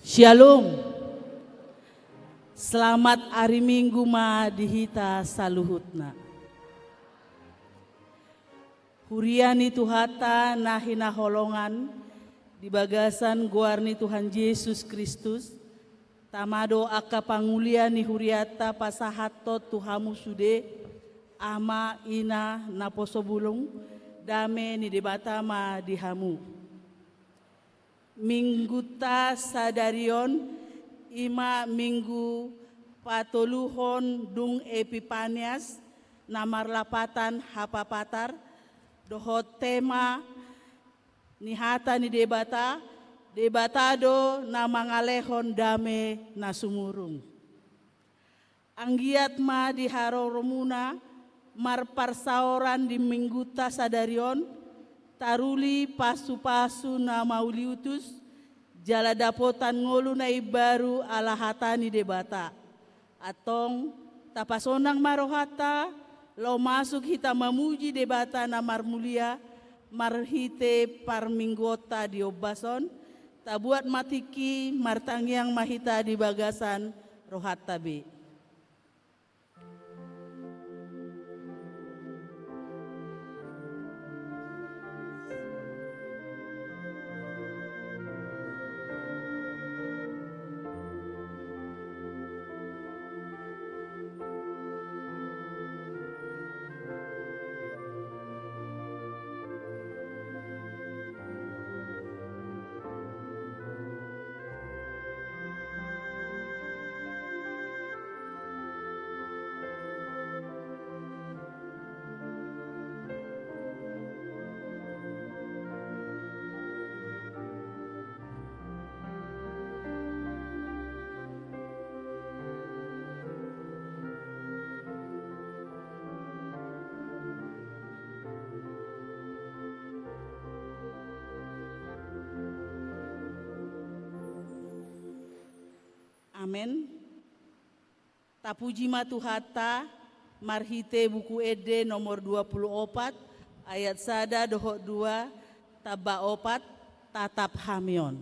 Shalom. Selamat hari Minggu ma dihita saluhutna. Huriani Tuhata nahina holongan di bagasan guarni Tuhan Yesus Kristus. Tamado aka panguliani huriata pasahato Tuhamu sude ama ina naposobulung dame ni debatama dihamu. Mingguta sadarion ima minggu patoluhon dung Epipanias namar lapatan hapapatar dohot tema nihata ni debatado na mangalehon dame na sumurung. Anggiat ma di haroromuna marparsaoran di mingguta sadarion taruli pasu-pasu na mauliutus jala dapotan ngolu na ibaru ala hatani debata. Atong tapasonang marohata lo masuk hita memuji debata na marmulia marhite parminggota di obason tabuat matiki martangyang mahita di bagasan rohat tabi. Amen. Tapuji matuhata marhite buku Ede nomor 24 ayat sada dohok 2 taba 4 tatap hamion.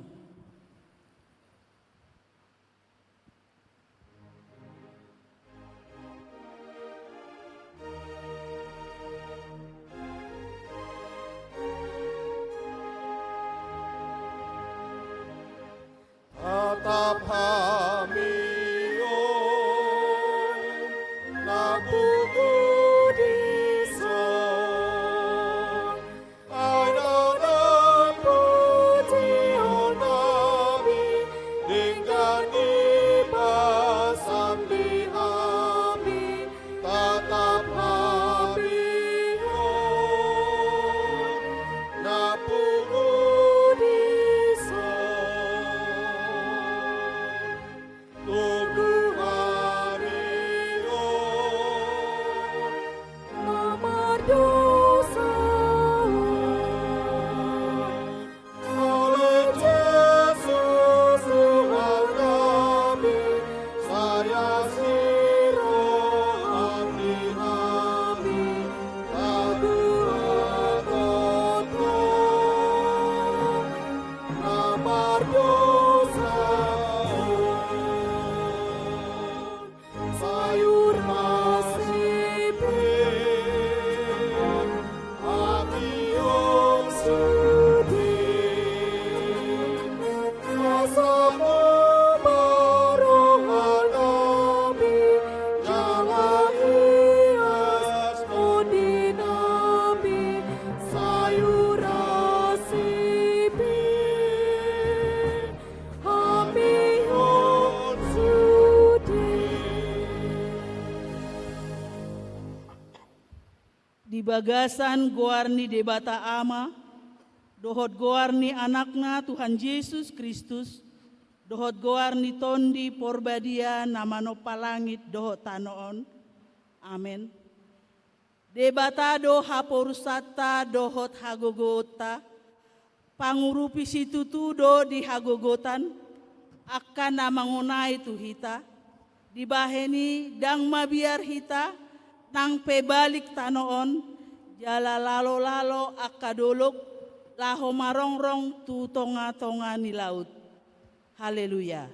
Tatap hamion na buku di son ay nanaputi o namin dengan ipasang di amin. Tatap hamion na buku di Tunggu harion nama dosa oleh Yesus Tuhan kami saya sirahkan kami taburan kotor nama dosa sayur masipin hati yang sedih asamu barongan kami jangan hias mudi nabi sayur asipin kami yang sedih. Di bagasan goarni debata ama, dohot goarni anakna Tuhan Yesus Kristus, dohot goarni tondi porbadia namano palangit dohot tanoon. Amen. Debata do haporusata dohot hagogota, pangurupi situtu do di hagogotan, akan namangunai tu hita, dibaheni dang mabiar hita, nang pebalik tanoon, jala lalo-lalo akadolok, laho marongrong tu tonga-tonga ni laut. Haleluya.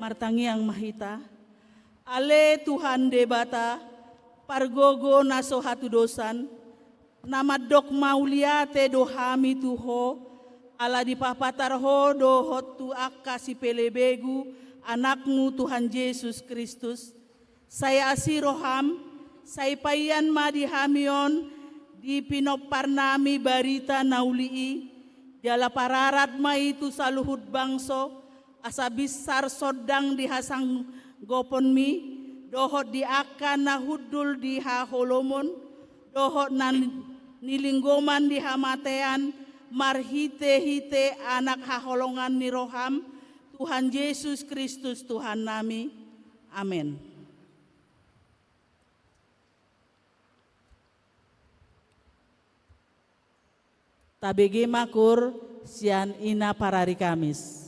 Martangi yang mahita, ale Tuhan debata, pargogo naso hatu dosan, nama dok maulia te dohami tuho, ala di papatarho do hotu akasi pelebegu, anakmu Tuhan Yesus Kristus. Saya asiroham, saya payan madihamion, di pinoparnami barita naulii, jala pararat ma itu saluhut bangso, asa besar sodang di hasang gopon mi, dohot di akan nahudul di haholomon, dohot nan nilinggoman di hamatean, marhite-hite anak haholongan ni roham, Tuhan Yesus Kristus Tuhan nami. Amin. Tabege makur sian ina parari Kamis.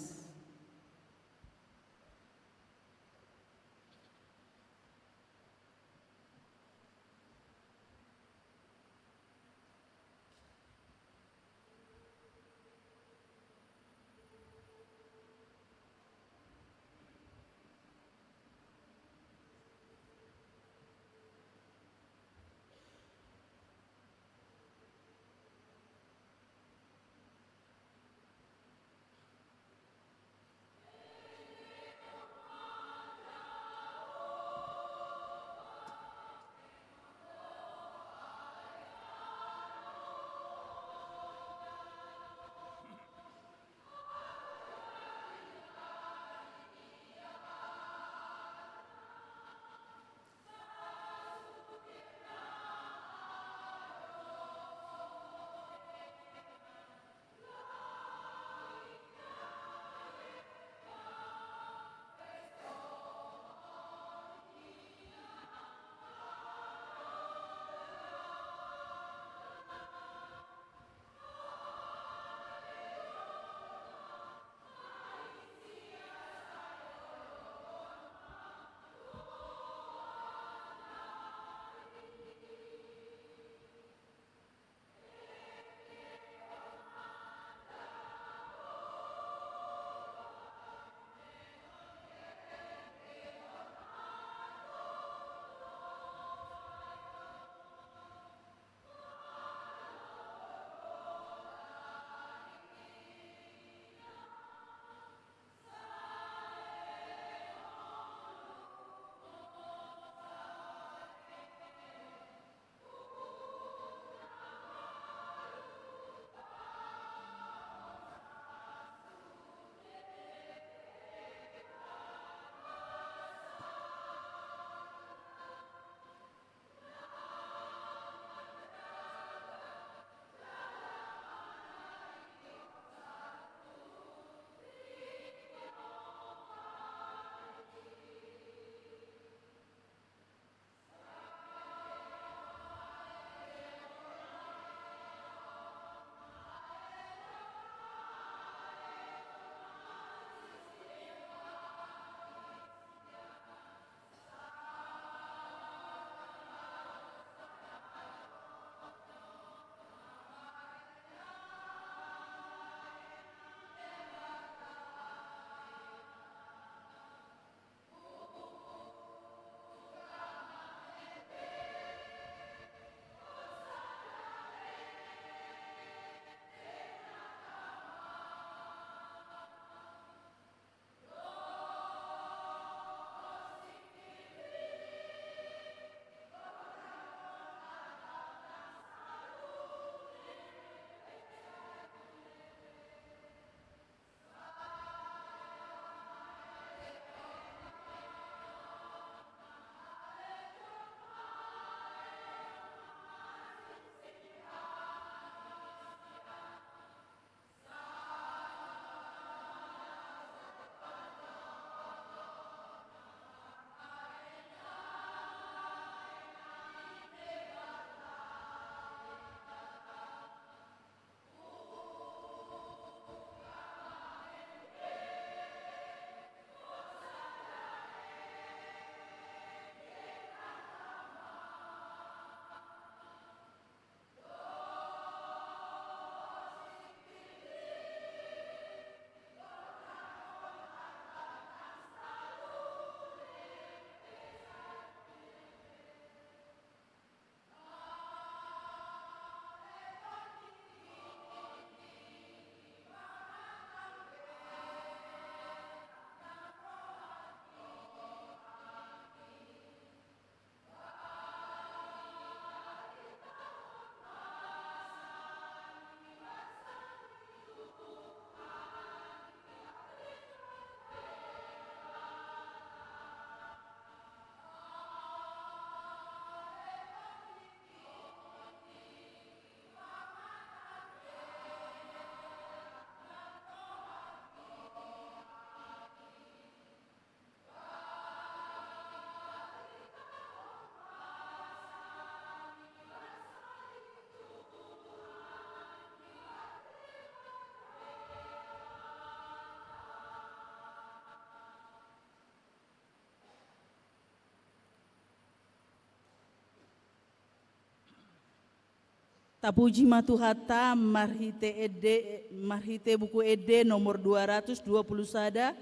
Tapuji matuhata marhite buku ede nomor 220 sada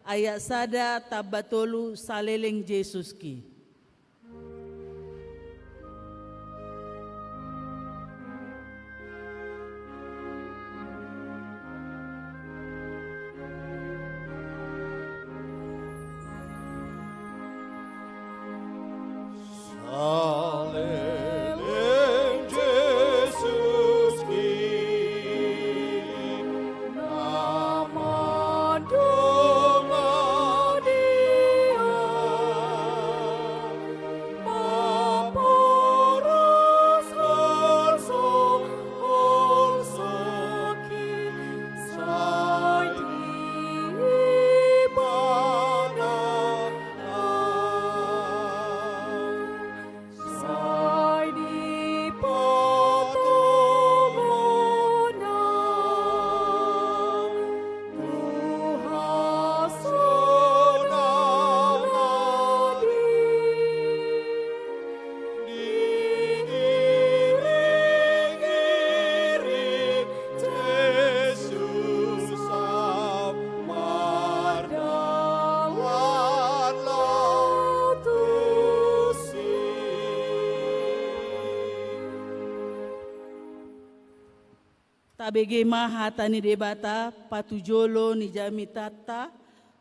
ayat sada tabatolu saleleng Yesus ki. Saleleng Jesus ki, nama dengan Dia, paparas sakit, sai di ibadah, sai di patogonan, Tuhan senang diiring-iring Yesus samar dalam lautusi. Tabege hatani debata patujolo ni jami tata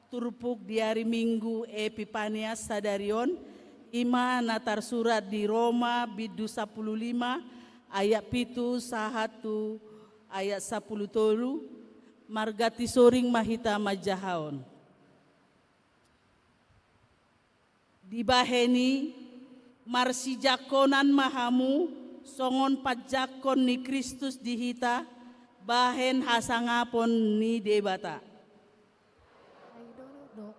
turpuk di hari Minggu Epipanias Sadarion ima natar surat di Roma bidu 15 ayat pitu sahatu ayat 10 tolu margati soring mahita majahaon. Dibaheni marsijakonan mahamu songon pajakon ni Kristus dihita bahen hasangapon ni debata. Aidono dok,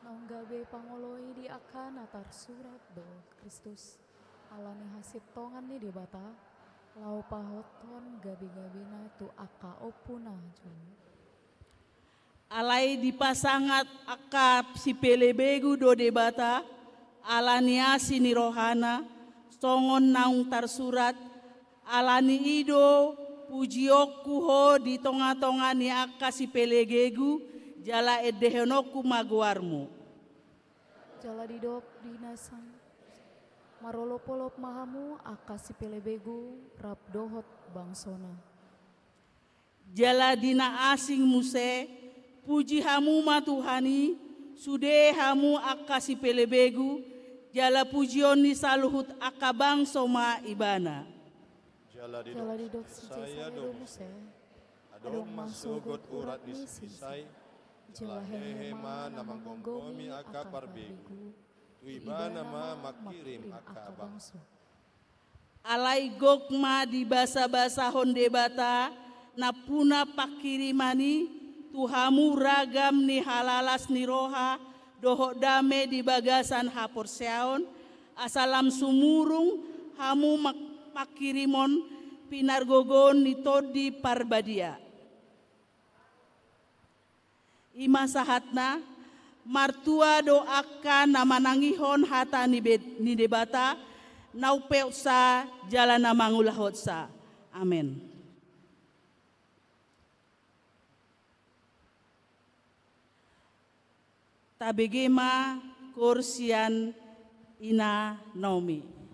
naung gabe pangoloi di akan atar surat do Kristus. Alani hasip tongan ni debata, lau pahoton gabi-gabina tu aka opuna jun. Alai dipasangat akap si pelebegu do debata, alania sini rohana, songon naung tar surat, alani ido pujiokku ho di tonga-tonga ni aka si pelegegu, jala edehenoku maguarmu. Jala didop dinasang, marolopolop mahamu aka si pelebegu rap dohot bangsona. Jala dina asing muse, puji hamu matuhani, sude hamu aka si pelebegu, jala pujion ni saluhut aka bangso ma ibana. Jala didop saya saya dong, domuse, adong masugot urat ni sisay, jala hema namang gonggomi aka parbegu, tuiba nama makirim aka bangso. Alai gokma di basa-basahon debata, na puna pakirimani, tuhamu ragam ni halalas ni roha, dohok dame di bagasan hapor seaon, asalam sumurung, hamu pakirimon, pinargogon ni todi parbadia. Ima sahatna, martua doakan nama nangihon hata ni debata, naupeutsa jalan namangulahotsa. Amin. Tabegema kursian ina Naomi.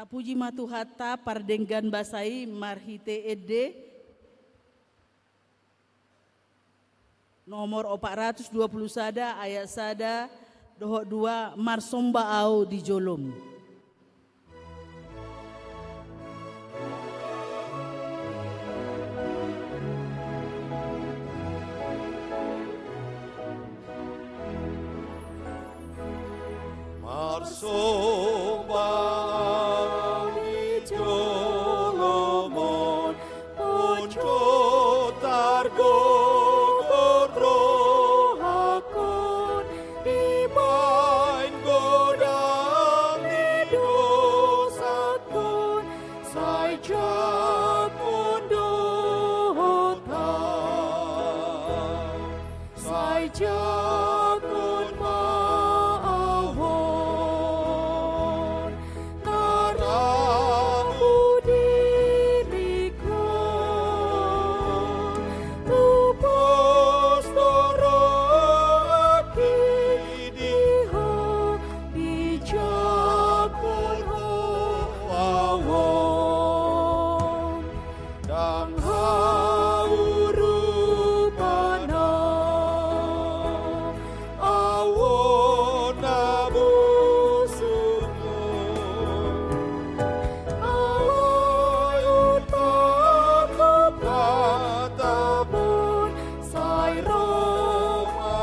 Tapuji matuhata pardenggan basai marhite ede nomor 420 sada ayat sada dohok 2 marsomba au di jolom. Marsomba di jolomon ponco targo rohakon imain godang idosakon sai jakon dohotan sai jakon maawon naramu diriku tupos toraki diho bijakon ho awon dang haurupana awon nabusuno awon takut katabun sai roma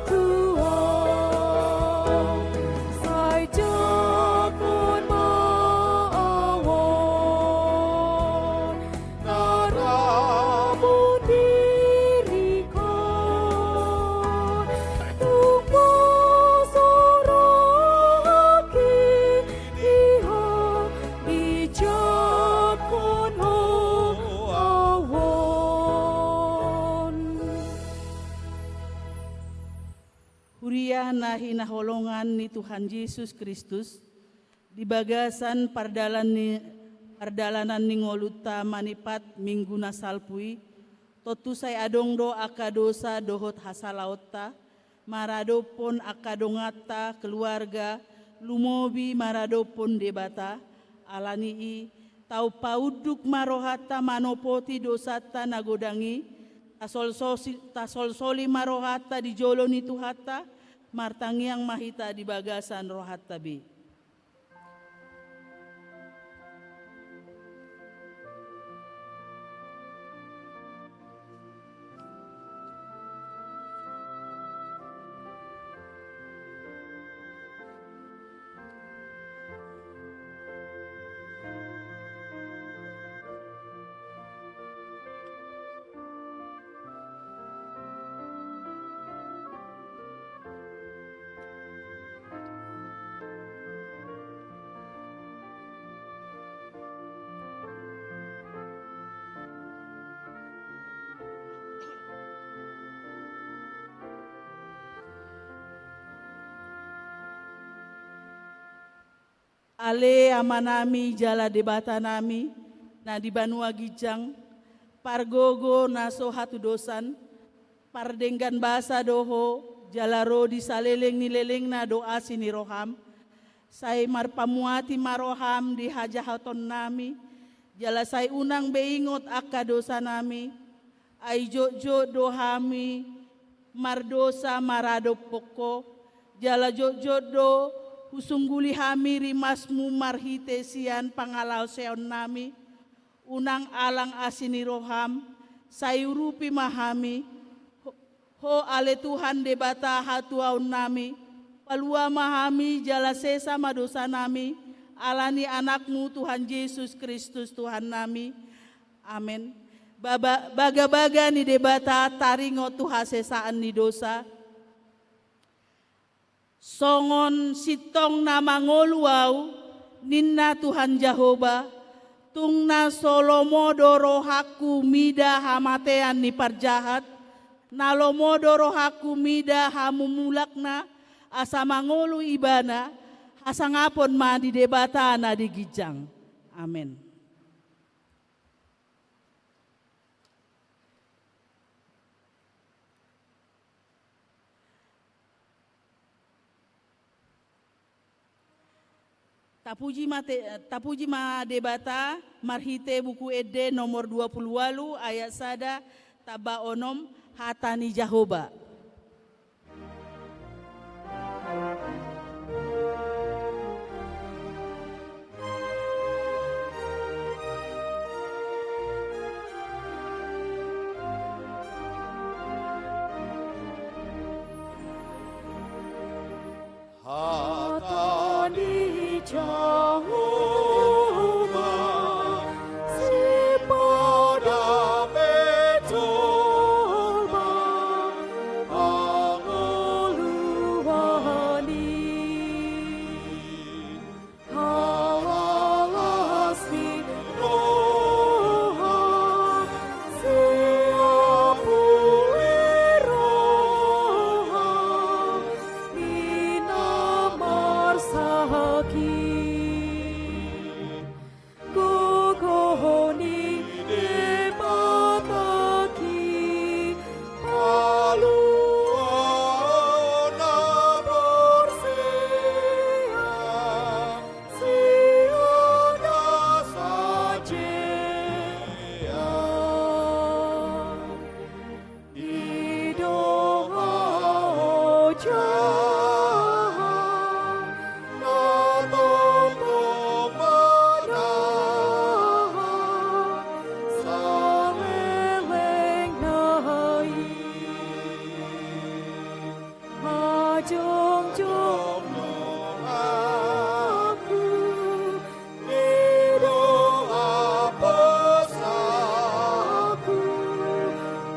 tuang sai jakon maawon naramun dirikon tupo soraki diho bijakon ho awon. Huria nahi naholongan ni Tuhan Yesus Kristus di bagasan pardalanan ni ngoluta manipat minggu nasalpui totu say adongdo akadosa dohot hasalauta maradopon akadongata keluarga lumobi maradopon debata alani i tau pauduk marohata manopoti dosata nagodangi tasol-soli marohata di joloni tuhata martangiang mahita di bagasan rohata bi. Ale amanami jala debata nami na di Banua Gijang pargogo naso hatu dosan pardenggan basa doho jalaro di saleleng ni leleng na doa sini roham sai marpamuati maroham di hajahaton nami jala sai unang beingot akka dosa nami ai jojo dohami mardosa marado poko jala jojo do usungguli hami rimasmu marhite sian pangalau seon nami unang alang asini roham sayurupi mahami ho ale Tuhan debata hatuaun nami palua mahami jala sesa madosa nami alani anakmu Tuhan Yesus Kristus Tuhan nami amin. Baga-baga ni debata taringo tuha sesaan ni dosa songon sitong na mangoluaw ninna Tuhan Jehovah tungna solomodo rohaku mida hamatean ni parjahat nalomodo rohaku mida hamumulakna asa mangolu ibana asa ngapon ma di debata na di Gijang amin. Tapuji ma debata marhite buku ede nomor 28 ayat sada taba onom hatani Jahoba. Hatani Jehovah, si pada betolba, angoluhani, halasni roha, siapuli roha, minamar sahaki. Gogohoni debataki, paluana borsia, siana sajea. Idoha ojaha, natoko manaha, saleleng nai. Ajong-jong aku, idoha posaku,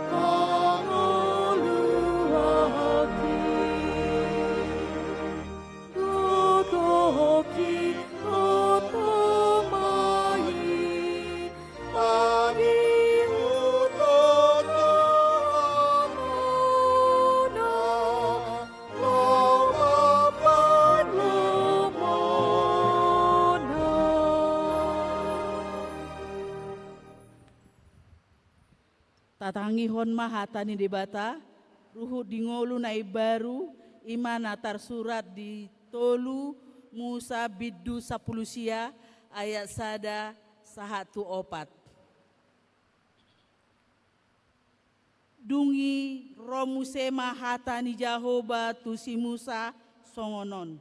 angoluhaki. Gogoki otomai, mani utoto amona, lawapan lumona. Tatangihon ma hatani debata ruhu dingolu nai baru imana tarsurat di tolu Musa biddu sapulusia ayat sada sahatu opat. Dungi romusema hatani Jahoba tusi Musa songonon.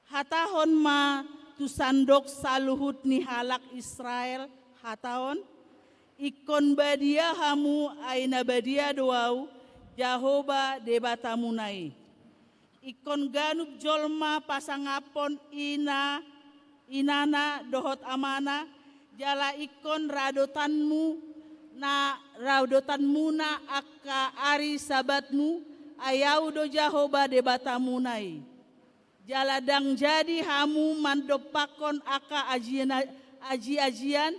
Hatahon ma tu sandok saluhut ni halak Israel hatahon. Ikon badia hamu aina badia doau Jahoba debata munai. Ikon ganuk jolma pasangapon inana dohot amana jala ikon radotanmu na akka ari sabatmu ayau do Jahoba debata munai. Jala dang jadi hamu mandopakon akka aji-ajian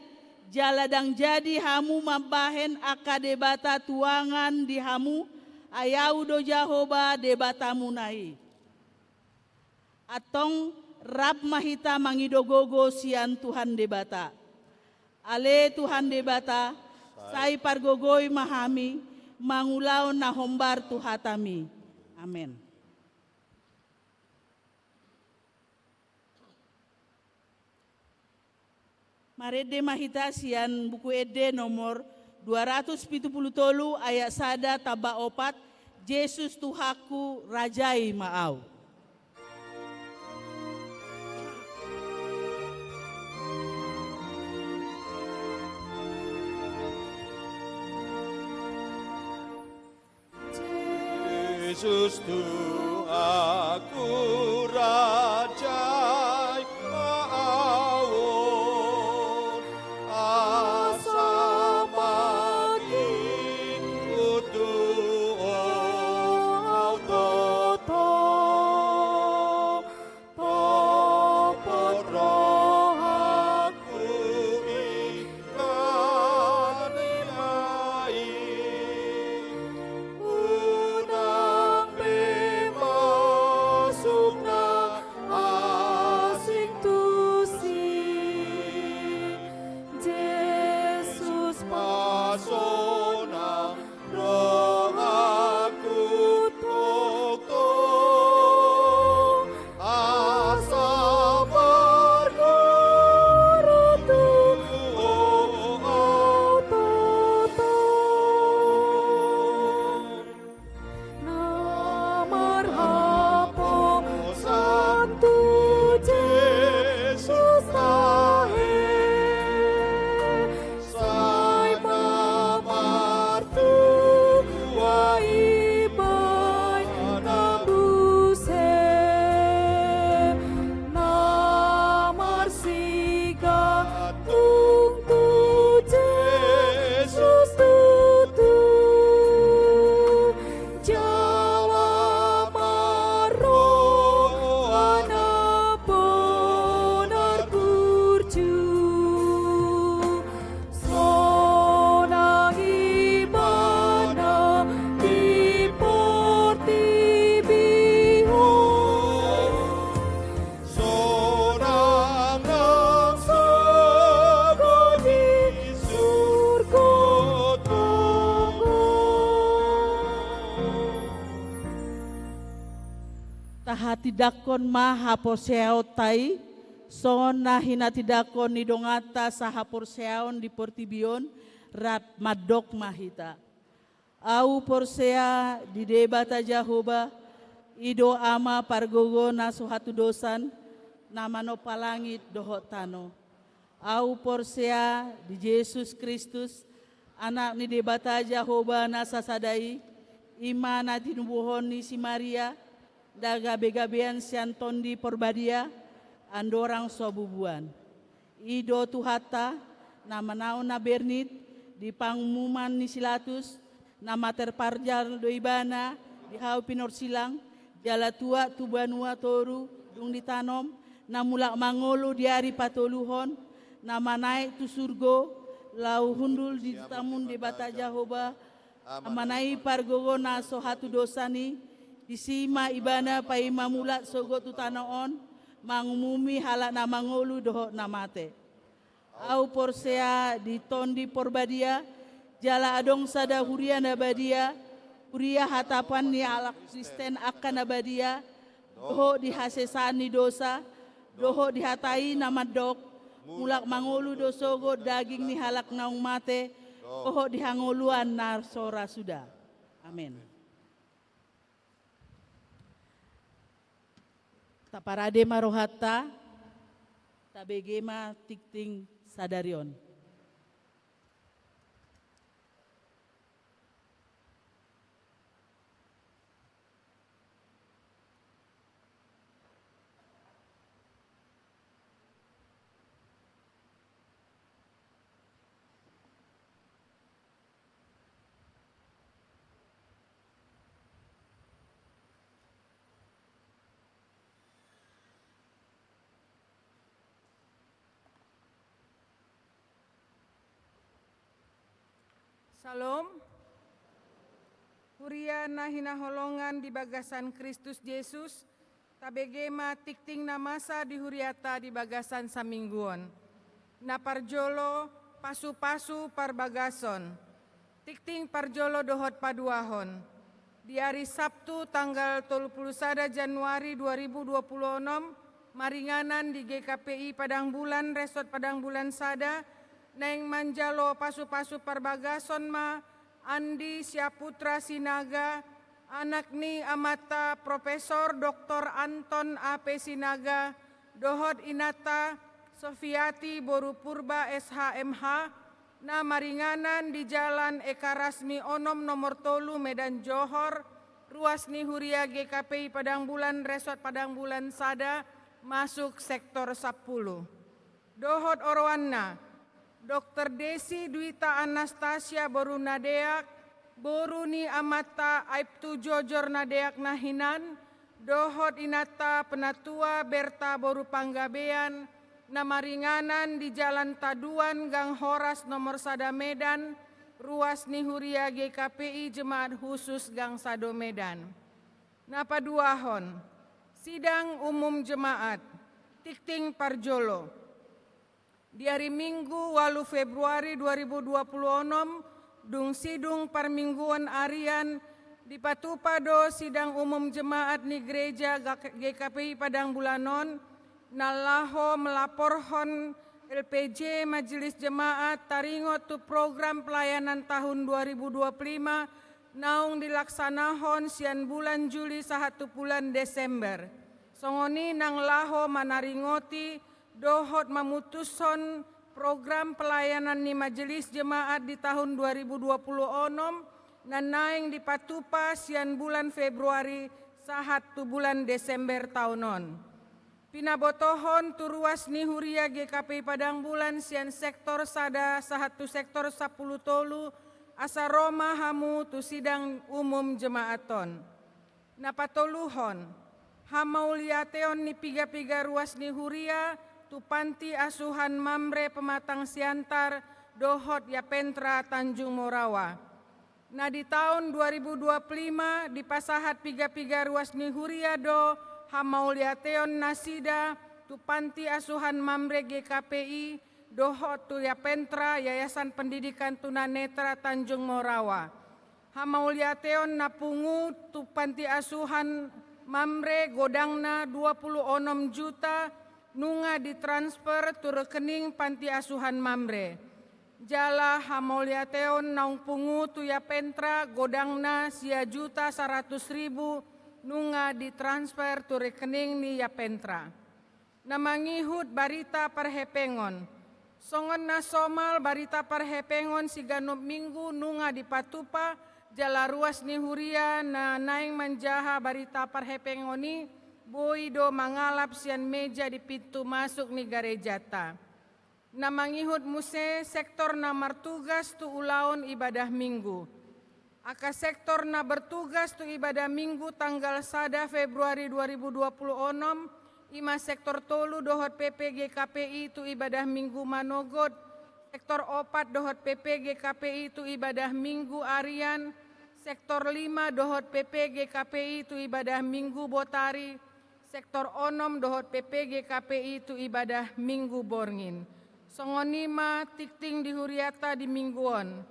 jala dang jadi hamu mambahen aka debata tuangan di hamu ayau do Jahoba debata munai. Atong rap mahita mangidogogo sian Tuhan debata. Ale Tuhan debata sai pargogoi mahami mangulau na hombar tuhatami. Amen. Marede mahita sian buku ede nomor 273 ayat sada taba opat Yesus Tuhaku rajai maau. Yesus Tuhaku rajai maawon asa mati utu au toto popot rohaku ikani mai unang bema tahati dakon mahapor seao tai, son nahinati dakon ni dongata sahapor seaon di portibion, rat madok mahita. Au porsea di debata Jahoba, ido ama pargogo naso hatu dosan, nama no palangit dohot tano. Au porsea di Yesus Kristus, anak ni debata Jahoba nasa sadai, imana tinubuhon ni si Maria, daga begabean si Antondi porbadia, andorang sobubuan. Ido tuhata, nama naon na bernit, di pangumuman ni Silatus, nama terparjal doibana, di hau pinor silang, jala tua tubanua toru, dung ditanom, namulak mangolo di hari patoluhon, nama naik tu surgo, lau hundul di tamun di bata Jahoba, amanai pargogo na so hatu dosani, disima ibana paima mulak sogo tu tanaon, mangumumi halak na mangolu doho namate. Au porsea di tondi porbadia, jala adong sada huria nabadia, huria hatapan ni alak Kristen akan nabadia, doho dihasesani dosa, doho dihatai nama dok, mulak mangolu dosogo daging ni halak naung mate, doho dihangoluan narsora sudah. Amin. Taparade marohata, tabegema tikting sadarion. Salam. Huria nahina holongan di bagasan Kristus Yesus, tabegema tikting namasa di huriata di bagasan samingguon. Naparjolo pasu-pasu parbagason, tikting parjolo dohot paduahon. Di hari Sabtu tanggal 31 Januari 2026, maringanan di GKPI Padang Bulan, Resort Padang Bulan Sada, neng manjalo pasu-pasu parbagason ma Andi Syaputra Sinaga, anak ni amata Profesor Dr. Anton A.P. Sinaga, dohot inata Sofiati Boru Purba SHMH, na maringanan di Jalan Eka Rasmi Onom nomor tolu Medan Johor, ruas ni Huria GKPI Padang Bulan, Resort Padang Bulan Sada, masuk sektor 10. Dohot Orwanna, Dr. Desi Dwita Anastasia Boru Nadeak, Boru ni amata Aibtu Jojor Nadeak Nahinan, dohot inata Penatua Berta Boru Panggabean, namaringanan di Jalan Taduan Gang Horas nomor Sada Medan, ruas ni Huria GKPI Jemaat Khusus Gang Sado Medan. Napaduahon, sidang umum jemaat, tikting parjolo. Di hari Minggu 8 Februari 2026, dung sidung parmingguan arian di Patupado sidang umum jemaat ni gereja GKPI Padang Bulanon, nalaho melaporhon LPJ Majelis Jemaat taringot tu program pelayanan tahun 2025 naung dilaksanahon sian bulan Juli sahatu bulan Desember. Songoni nang laho manaringoti dohot memutuson program pelayanan ni Majelis Jemaat di tahun 2026 dan naing di Patupa sian bulan Februari sahatu bulan Desember tahunon. Pinabotohon turuas ni Huria GKPI Padang Bulan sian sektor sada sahatu sektor 10 tolu asa Roma hamu tu sidang umum jemaaton. Napatoluhon hamauliateon ni piga-piga ruas ni Huria tu panti asuhan Mamre Pematang Siantar dohot ya Pentra Tanjung Morawa. Nah di tahun 2025 di pasahat piga-piga ruas ni Huria do hamauliateon nasida tu panti asuhan Mamre GKPI dohot tu ya Pentra Yayasan Pendidikan Tunanetra Tanjung Morawa. Hamauliateon napungu tu panti asuhan mamre godangna 26 juta nunga ditransfer tu rekening panti asuhan mamre. Jala hamolyateon naung pungu tu ya pentra godangna sia juta 100.000 nunga ditransfer tu rekening ni ya pentra. Namangihut barita perhepengon. Songon nasomal barita perhepengon siganop minggu nunga di patupa jala ruas ni huria na naing manjaha barita perhepengoni boido mangalap sian meja di pintu masuk ni garejata. Namangihut muse sektor na martugas tu ulaun ibadah minggu. Aka sektor na bertugas tu ibadah minggu tanggal 1 Februari 2026 ima sektor tolu dohot PPG KPI tu ibadah minggu manogot, sektor 4 dohot PPG KPI tu ibadah minggu arian, sektor 5 dohot PPG KPI tu ibadah minggu botari, sektor 6 dohot PPG KPI tu ibadah minggu borngin. Songonima tikting di huriata di mingguon.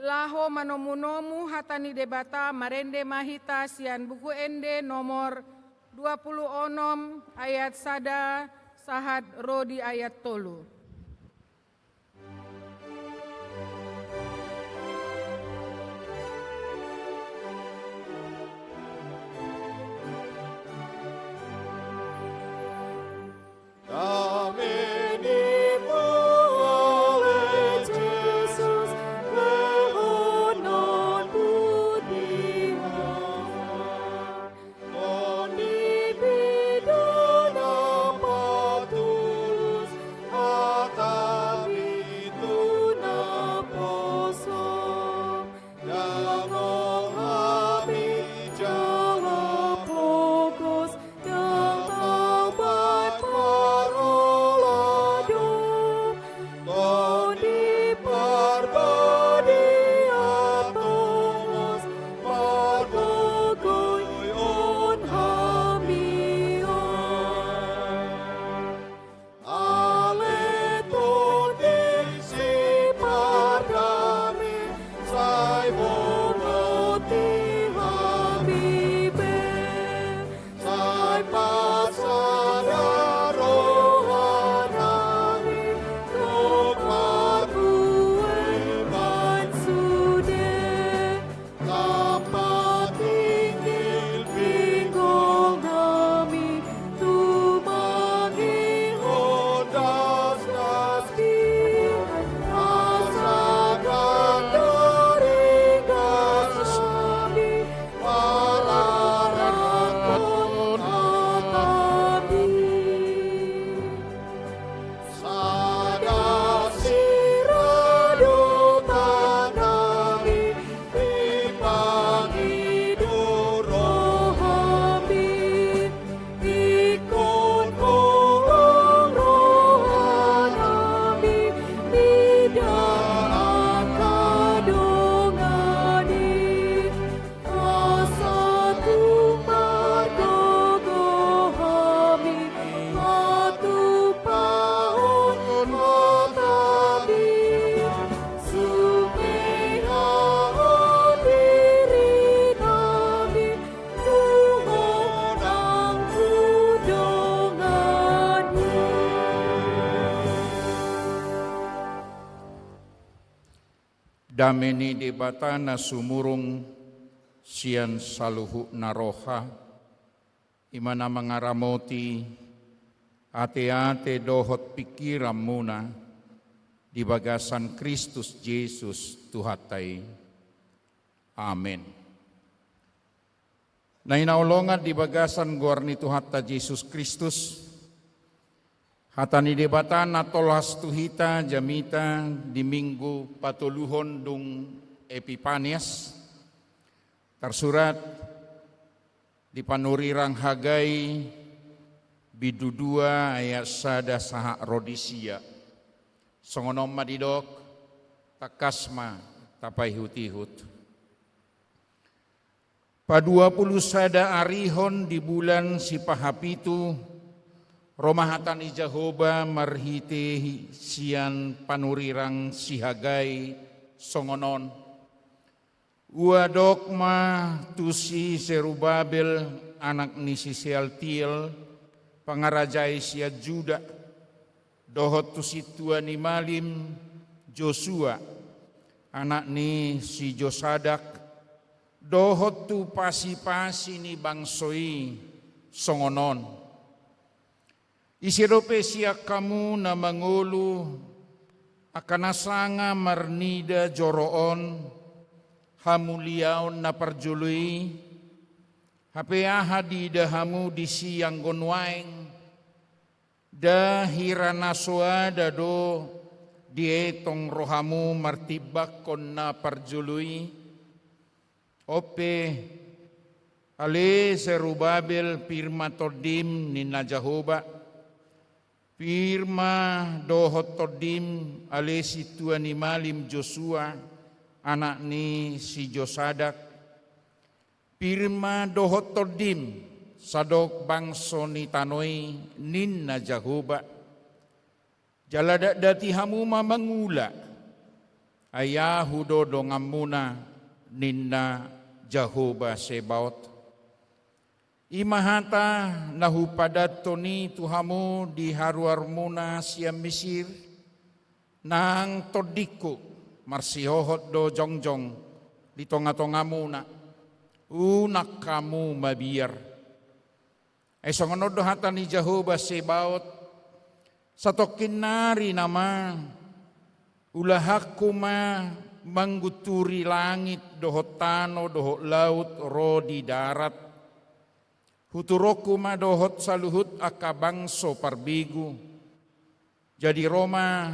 Laho manomu-nomu hatani debata marende mahita sian buku ende nomor 26 ayat sada sahat rodi ayat tolu. Dameni debata na sumurung sian saluhu naroha imana mangaramoti ate-ate dohot pikiran muna di bagasan Kristus Yesus Tuhatai. Amin. Na inaulongan di bagasan guarni Tuhata Yesus Kristus hatani debatan atolas tuhita jamita di minggu patuluhon dung Epipanias tersurat di panurirang Hagai bidudua ayat sada saha rodisia songonom madidok takasma tapai hutihut pa 20 sada arihon di bulan Sipahapitu Romahatan Ijahoba marhite sian panurirang sihagai songonon. Ua dokma tusi Serubabel anak ni si Sealtiel, pangarajai sia Juda, dohot tu si tua ni Malim, Joshua, anak ni si Josadak, dohot tu pasi-pasi ni bangsoi songonon. Isirope siya kamu na mangulu, akanasanga marnida joroon, hamuliaon na parjului, hapeaha di dahamu di siang gonwaeng, dahiranasoa dado dietong rohamu martibak kon na parjului, ope ale Zerubabel pirma todim ni na Jehovah, firma dohot todim ale si tua ni Malim Joshua, anak ni si Josadak, firma dohot todim sadok bangso ni tanoi nin na Jehovah, jaladak dati hamu mamangula, ayahu dodong amuna nin na Jehovah Sebaot. Imahata nahupadat toni tuhamu di haruar muna siam Mesir, nang todiko marsihohot do jongjong di tonga-tonga muna, unak kamu mabiar. Esongono do hata ni Jehovah Sebaot, satokin nari nama, ulahak kuma mangguturi langit dohot tano dohot laut ro di darat, huturoku madohot saluhut akabangso parbigu. Jadi Roma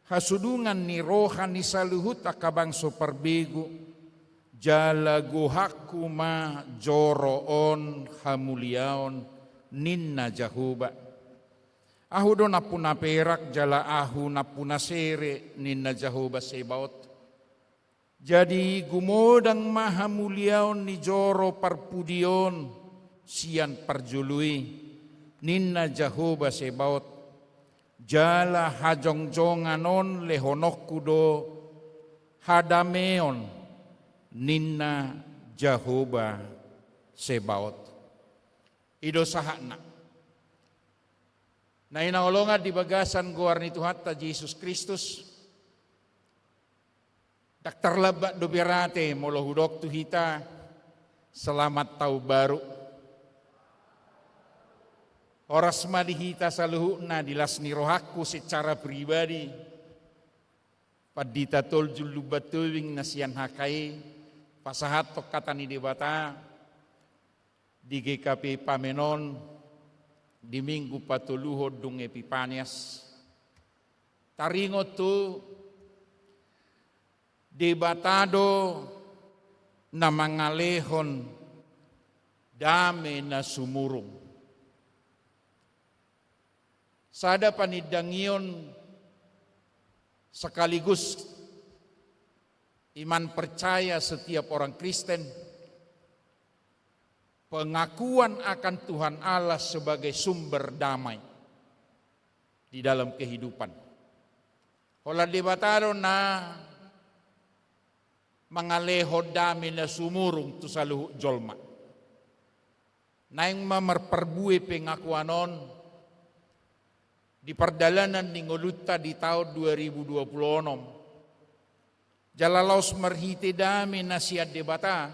hasudungan ni rohan ni saluhut akabangso parbigu, jalaguhaku ma joroon hamuliaon ninna Jehovah. Ahu do napuna perak jala ahu napuna sere ninna Jehovah Sebaot. Jadi gumodang mahamuliaon ni joro parpudion sian parjului ninna Jehovah Sebaot, jala hajongjonganon lehonokku do hadameon ninna Jehovah Sebaot. Ido sahakna na inaolongan di bagasan guarni Tuhan ta Yesus Kristus, daktar labak do berate molo hudok tu hita selamat tau baru. Oras madihita saluhukna dilasni rohaku secara pribadi, padita tol julu batuwing nasian hakai, pasahat tok kata ni debata, di GKP Pamenon, di minggu patuluhod dung Epipanias. Taringot tu debatado na mangalehon dame na sumurung. Sada panidangion sekaligus iman percaya setiap orang Kristen, pengakuan akan Tuhan Allah sebagai sumber damai di dalam kehidupan. Hola debatado na mangaleho dami na sumurung tu saluhu jolma. Naing mamarperbue pengakuanon di perdalanan di ngoluta di tahun 2026. Jalalaus marhite dami nasihat debata,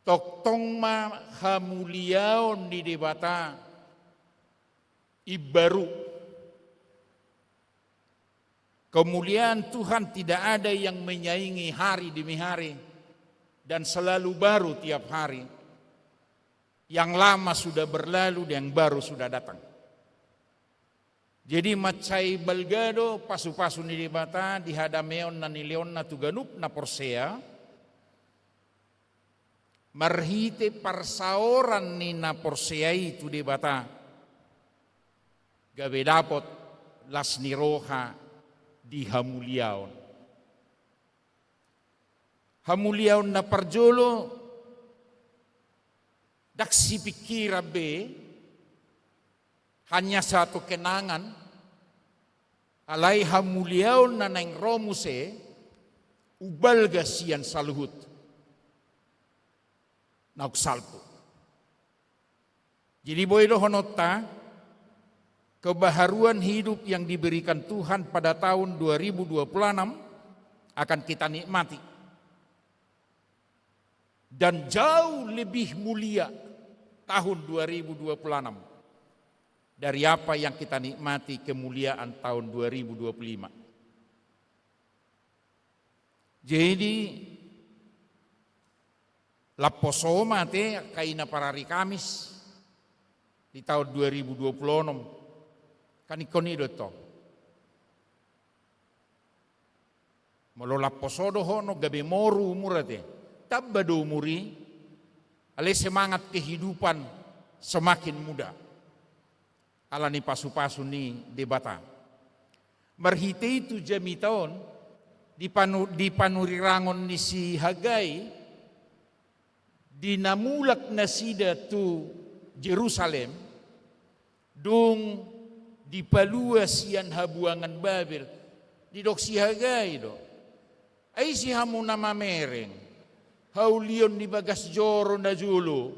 toktong ma hamuliaon di debata ibaru. Kemuliaan Tuhan tidak ada yang menyaingi hari demi hari dan selalu baru tiap hari. Yang lama sudah berlalu dan yang baru sudah datang. Jadi macai balgado pasu-pasu ni debata di hadameon na nileon na tuganup na porsea, marhite parsaoran ni na porsea itu debata, gabe dapot las niroha di hamuliaon. Hamuliaon na parjolo, daksi pikira be hanya satu kenangan alai hamuliaon na nang romuse ubal gasian saluhut. nauksalpo. Jadi boy honota kebaharuan hidup yang diberikan Tuhan pada tahun 2026 akan kita nikmati. Dan jauh lebih mulia tahun 2026 dari apa yang kita nikmati kemuliaan tahun 2025. Jadi laposoma te kaina parari Kamis di tahun 2026 kan ikon itu to. Molo laposodo hono gabe moru murate. Tabbado umuri, ale semangat kehidupan semakin muda. Alani pasu-pasu ni debata. Marhite itu jami tahun di panurirangon ni si Hagai, dinamulak na sida tu Jerusalem, dung di palua sian habuangan Babel, di dok si Hagai do. Ay si hamu nama mereng. Haulion ni bagas joro na julo.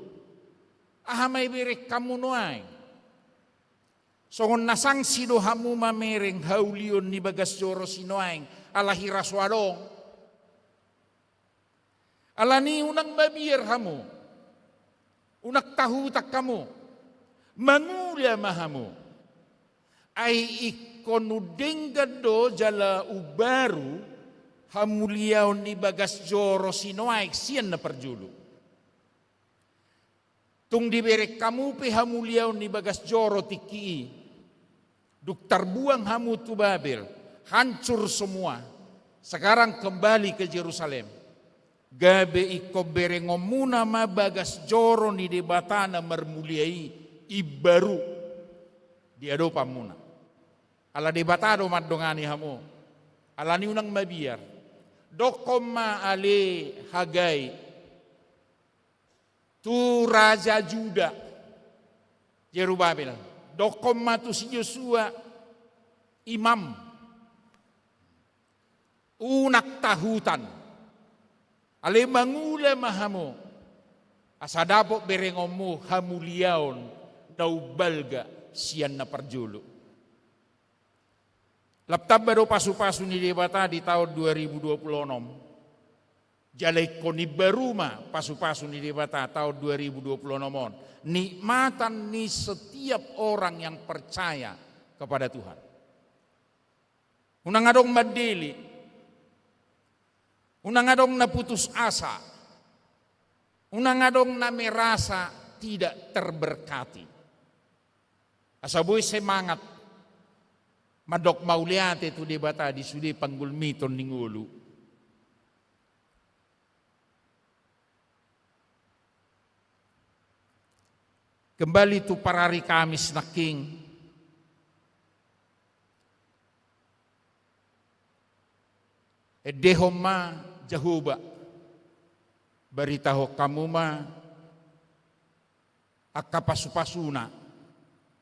Ahamay birek kamu noay. Songon nasangsi do hamu mamereng haulion ni bagas joro sinoaing alahira swadong. Alani unang babir hamu. Unak tahu tak kamu. Mangula mahamu. Ay ikonudenggan do jala ubaru hamuliaw ni bagas joro sinoaik siyan na perjulu. Tung diberek kamu pe hamuliaw ni bagas joro tiki. Duk terbuang hamu tu Babel. Hancur semua. Sekarang kembali ke Yerusalem. Gabe iko berengomuna ma bagas joro ni debatana mermuliai ibaru. Diado pamuna. Ala debatado madongani hamu. Ala ni unang mabiar. Dokoma ale Hagai tu Raja Juda Jerubabel. Dokoma tu si Yosua imam unak tahutan ale mangula mahamu asadapok berengomu hamuliaon naubalga sian na parjulu. Laptab baru pasu-pasu ni debata di tahun 2026. Jalai koni baruma pasu-pasu ni debata tahun 2026. Nikmatan ni setiap orang yang percaya kepada Tuhan. Unang adong madili. Unang adong na putus asa. Unang adong na merasa tidak terberkati. Asaboy semangat. Madok mauliate tu debata di sudi panggulmiton ningulu. Kembali tu parari Kamis na king. Edehom ma Jehovah. Baritaho kamu ma akapasupasuna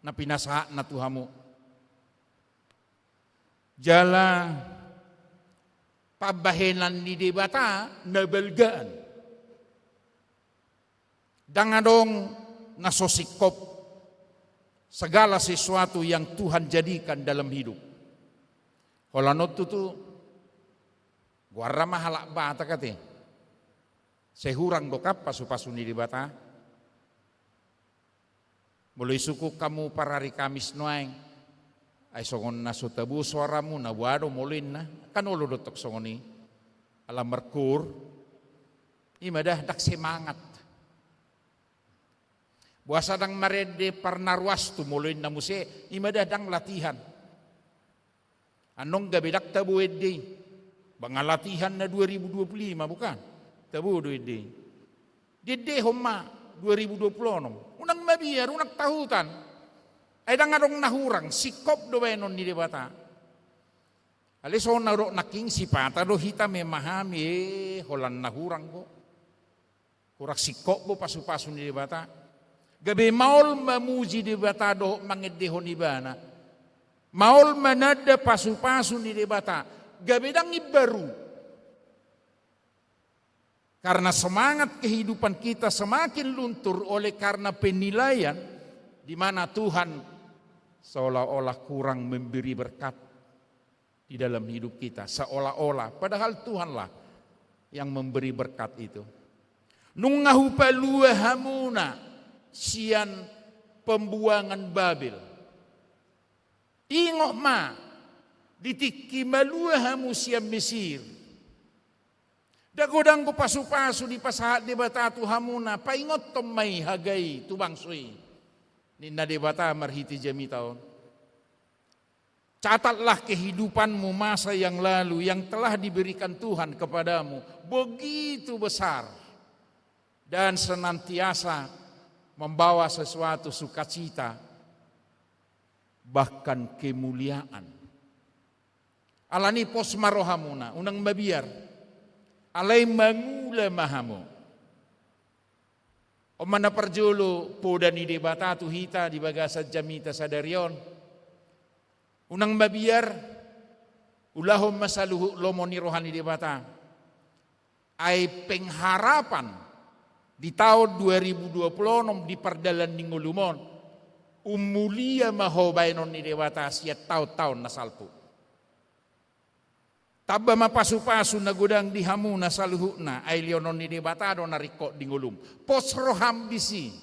na pinasaha na tuhamu. Jala pabahenan ni debata nabelgaan. Dangadong nasosikop segala sesuatu yang Tuhan jadikan dalam hidup. Holanot tu guarra mahalak bata kate. Sehurang dokap pasu-pasu ni debata. Mulai suku kamu parari Kamis noeng. Ay songon na sutabu suaramu na wado molin na kanolo dotok songoni alam merkur imadah dak semangat buasa dang marede parnarwas tu molin na muse imadah dang latihan anong gabe dak tabu edde banga latihan na 2025 bukan tabu do edde dede homma 2026 unang mabiar unang tahutan. Ay dangadong nahurang sikop do benon ni debata. Aliso naro naking sipata do hita memahami holan nahurang ko. Kurak sikop bo pasu-pasu ni debata. Gabi maul mamuji debata do mangedehon ibana. Maul manada pasu-pasu ni debata. Gabi dang ibaru. Karena semangat kehidupan kita semakin luntur oleh karena penilaian di mana Tuhan seolah-olah kurang memberi berkat di dalam hidup kita. Seolah-olah, padahal Tuhanlah yang memberi berkat itu. Nungahu palua hamuna sian pembuangan Babel. Ingok ma ditiki malua hamu sian Mesir. Dagodang ko pasu-pasu di pasahat di batatu hamuna paingot tomai hagai tubang sui. Ninna di bata marhiti jami taon. Catatlah kehidupanmu masa yang lalu yang telah diberikan Tuhan kepadamu begitu besar dan senantiasa membawa sesuatu sukacita bahkan kemuliaan. Alani pos marohamuna unang mabiar alay mangula mahamu. O mana parjolo poda ni debata tu hita di bagasa jamita sadarion. Unang mabiar ulahom masaluhu lomoni rohani debata. Ay pengharapan di tahun 2020 di perdalan ningulumon. Umulia mahobainon ni debata siat tahun-tahun nasalpu. Taba mapasu-pasu na gudang di hamu na saluhuna ay leonon ni debatado na riko di ngulum. Posroham bisi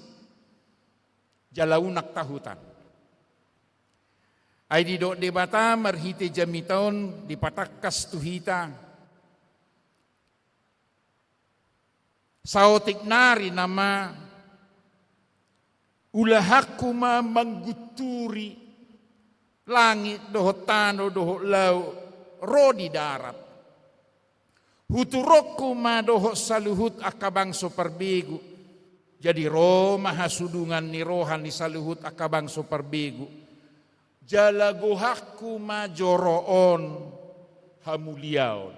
jalaunak tahutan. Ay di do debata marhite jamiton di patakkas tuhita. Sautik nari nama ulahakuma mangguturi langit doho tano doho lau rodi darat. Huturokku madoho saluhut akabangso perbegu. Jadi Roma hasudungan ni rohan ni saluhut akabangso perbegu. Jalagohakku majoroon hamuliaon.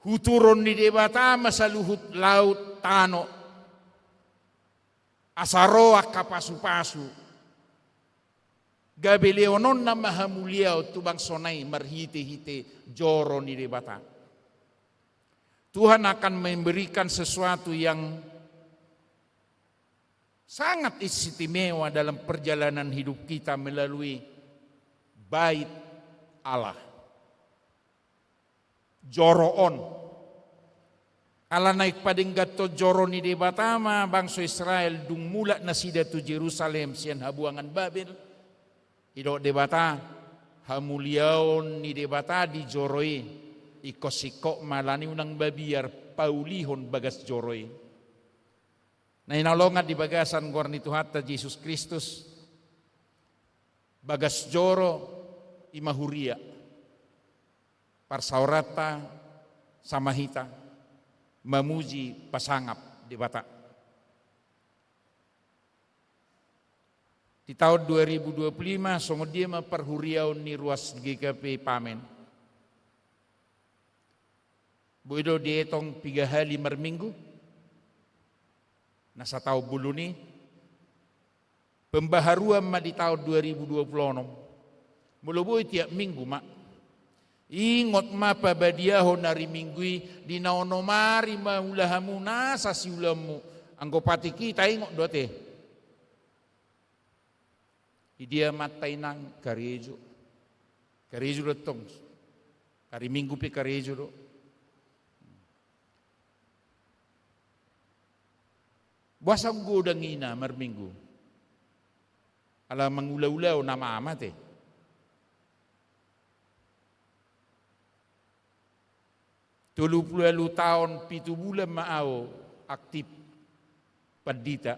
Huturon ni debata masaluhut laut tano. Asaroa kapasu-pasu. Gabi leonon na mahamuliaw tubang sonay marhite-hite joro ni debata. Tuhan akan memberikan sesuatu yang sangat istimewa dalam perjalanan hidup kita melalui bait Allah. Joroon. Ala naik pading gato joro ni debatama bangsa Israel dung mula na sida tu Jerusalem sian habuangan Babel. Ido debata hamuliaon ni debata di joroi ikosiko malani unang babiar paulihon bagas joroi. Na inalongat di bagasan gorni Tuhata Yesus Kristus bagas joro imahuria parsaurata samahita mamuji pasangap debata. Di tahun 2025 songo dia memperhuriau ni ruas GKP Pamen. Boido dietong 3 hari merminggu. Nasa tahu bulu ni pembaharuan ma di tahun 2026. Mula boy tiap minggu mak. Ingot ma pabadiaho nari minggui di naonomari ma ulahamu nasa si ulamu. Anggopati kita ingot dote. Dia matai nang karejo. Karejo letong. Kari minggu pe karejo do. Basang godang ina marminggu. Ala mangulaw-ulaw nama amat eh. Tulu tahun 7 bulan maao aktif padita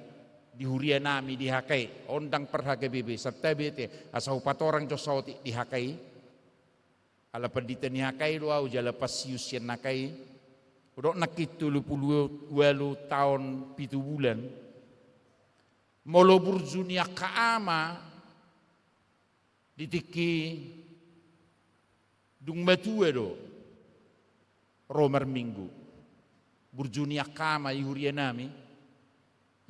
di huria nami di hakai ondang perhaga bebe serta bete asau patorang jo sauti di hakai ala padita ni hakai luau jala pasius yan nakai. Udok nakit 32 tahun 7 bulan. Molo burjunia kaama ditiki dung batua do romer minggu. Burjunia kaama huria nami.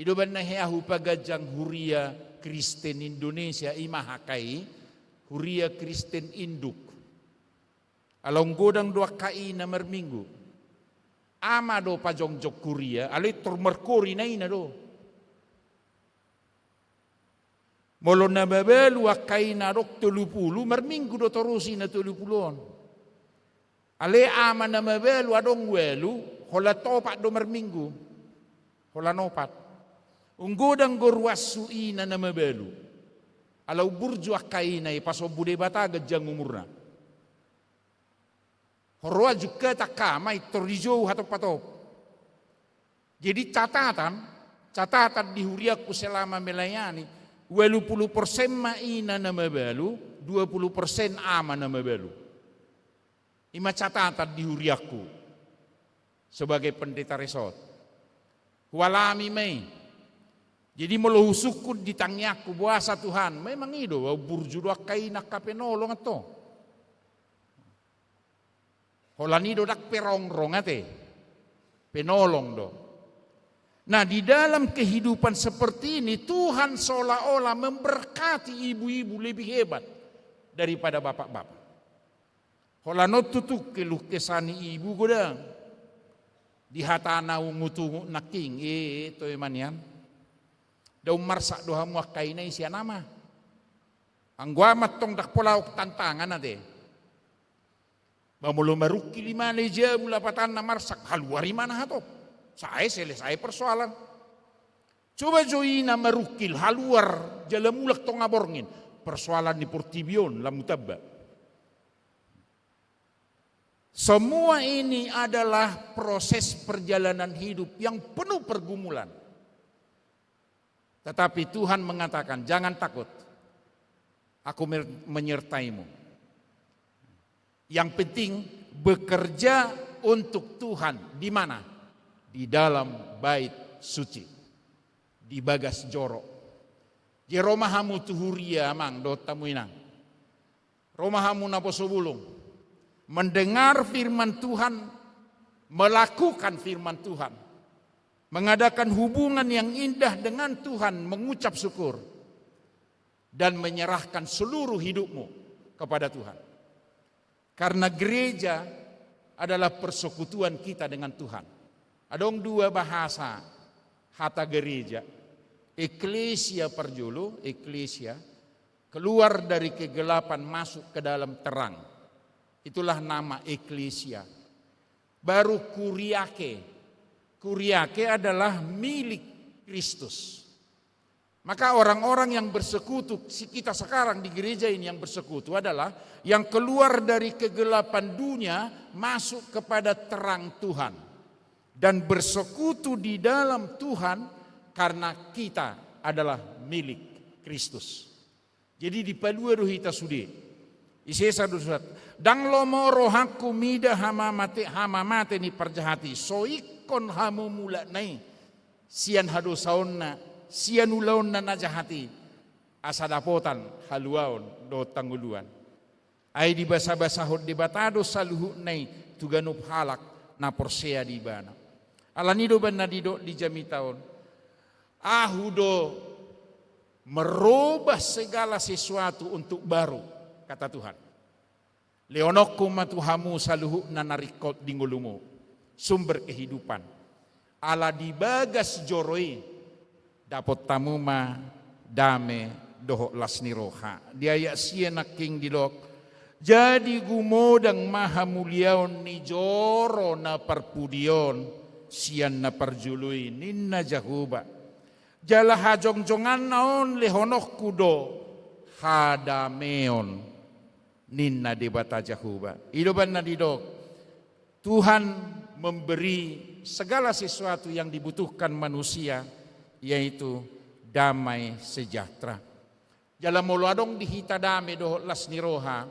Ido banna heahu pagajang huria Kristen Indonesia imahakai huria Kristen induk. Along godang 2 kai na merminggu. ama do pajongjok kuria, ale turmerkori na ina do. Molo na babelu akai na rok 30, merminggu do torusi na 30-on. Ale ama na mabelu adong welu, hola topat do merminggu, hola nopat. Unggodang gorwasu ina na mabelu. Alau burju akai na paso bude bata gajang umurna. Horwa juga tak kamai torijo hatop patop. Jadi catatan di huriaku selama melayani, 20% maina na mabelu, 20% ama na mabelu. Ima catatan di huriaku sebagai pendeta resort. Walami mei. Jadi melohusukut di tangiaku buasa Tuhan. Memang itu burju akai nak kapenolong ato. Holani do dak perongrong ate. Penolong do. Nah, di dalam kehidupan seperti ini Tuhan seolah-olah memberkati ibu-ibu lebih hebat daripada bapak-bapak. Holano tutuk keluh kesani ibu godang. Di hatana ungutu naking to emanian. Daun marsak doha muak kainai sia nama. Anggua matong dak polauk tantangan ade. Bamulo maruki lima leja bula patan na marsak haluari mana hatop. Saya selesai persoalan. Coba joina marukil haluar jalamulak tong aborngin. Persoalan di Portibion lamutabba. Semua ini adalah proses perjalanan hidup yang penuh pergumulan. Tetapi Tuhan mengatakan, jangan takut. Aku menyertaimu. Yang penting bekerja untuk Tuhan. Di mana? Di dalam bait suci. Di bagas joro. Di romahamu tuhuria mang do tamuinang. Romahamu naposo bulung. Mendengar firman Tuhan, melakukan firman Tuhan, mengadakan hubungan yang indah dengan Tuhan, mengucap syukur, dan menyerahkan seluruh hidupmu kepada Tuhan. Karena gereja adalah persekutuan kita dengan Tuhan. Ada dua bahasa hata gereja. Eklesia perjulu, eklesia, keluar dari kegelapan masuk ke dalam terang. Itulah nama eklesia. Baru kuriake. Kuriake adalah milik Kristus. Maka orang-orang yang bersekutu, kita sekarang di gereja ini yang bersekutu adalah yang keluar dari kegelapan dunia masuk kepada terang Tuhan. Dan bersekutu di dalam Tuhan karena kita adalah milik Kristus. Jadi di palua rohita sudi. Isesa dusat. Dang lomo rohaku mida hamamate ni perjahati. Soikon hamu mula nai. Sian hado saonna. Sian ulaon na najahati. Asadapotan haluaon do tangguluan. Ay di basa-basahod di batado saluhu nai. Tuganup halak na porsea di bana. Alanido ban nadido di jamitaon. Ahudo merubah segala sesuatu untuk baru. Kata Tuhan, leonokku matuhamu saluhu nanarikot dingulumu, sumber kehidupan. Ala dibagas joroi, dapat tamuma dame doho lasni roha. Dia sienak king dilok, jadi gumodang maha muliaon ni joro na perpudion, sian na perjului ninna jahuba. Jala hajong-jongan naon lehonokku do hadameon. Ninna debata jahuba. Idoban nadidok. Tuhan memberi segala sesuatu yang dibutuhkan manusia, yaitu damai sejahtera. Jalan moluadong dihita dame doh las niroha,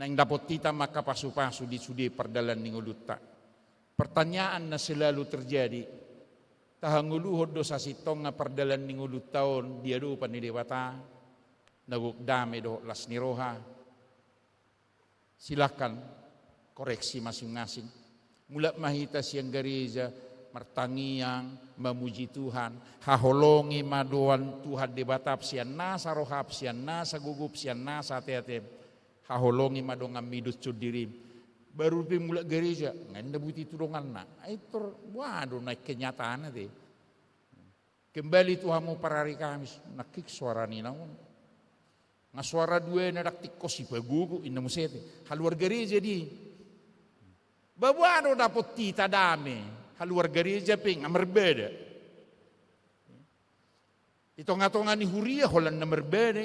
nang dapat kita maka pasu-pasu di sudi perdalan ninguluta. Pertanyaan na selalu terjadi, tahanguluhod do sa sitong nga perdalan ningulutaon diado pan ni debata, naguk dame doh las niroha. Silakan koreksi masing-masing. Mula mahita siyang gereja, martangiang, memuji Tuhan, haholongi maduan Tuhan debatap siyan nasa rohap, siyan nasa gugup, siyan nasa teatem, haholongi madong amidus cudirim. baru pi mulai gereja nganda buti tudongan na itu waduh naik kenyataan nanti kembali Tuhanmu para hari Kamis nakik suara ni namun nga suara dua na daktik ko si pagugu ina musete haluar gereja di babuano dapat tita dame haluar gereja ping berbeda itu ngatongan ni huria holan na berbeda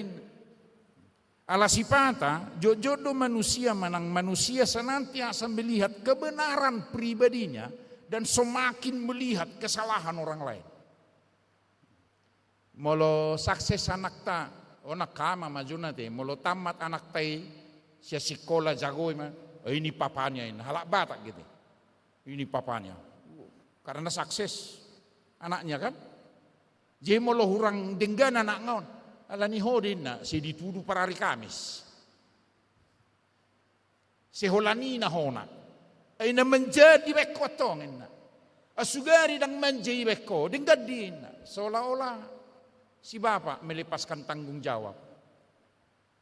alasipata jodoh manusia manang manusia senantiasa melihat kebenaran pribadinya dan semakin melihat kesalahan orang lain. Molo sukses anak ta, onak kama majuna te, molo tamat anak tai sia sekolah jago ma, ini papanya ini halak batak gitu. Ini papanya. Karena sukses anaknya kan. Jadi molo hurang denggan anak ngaon. Ala ni hodin na si dituduh para hari Kamis. Si holani na hona. Ay na menjadi beko tongen na. Asugari dang menjadi beko dengan din na. Seolah-olah si bapak melepaskan tanggung jawab.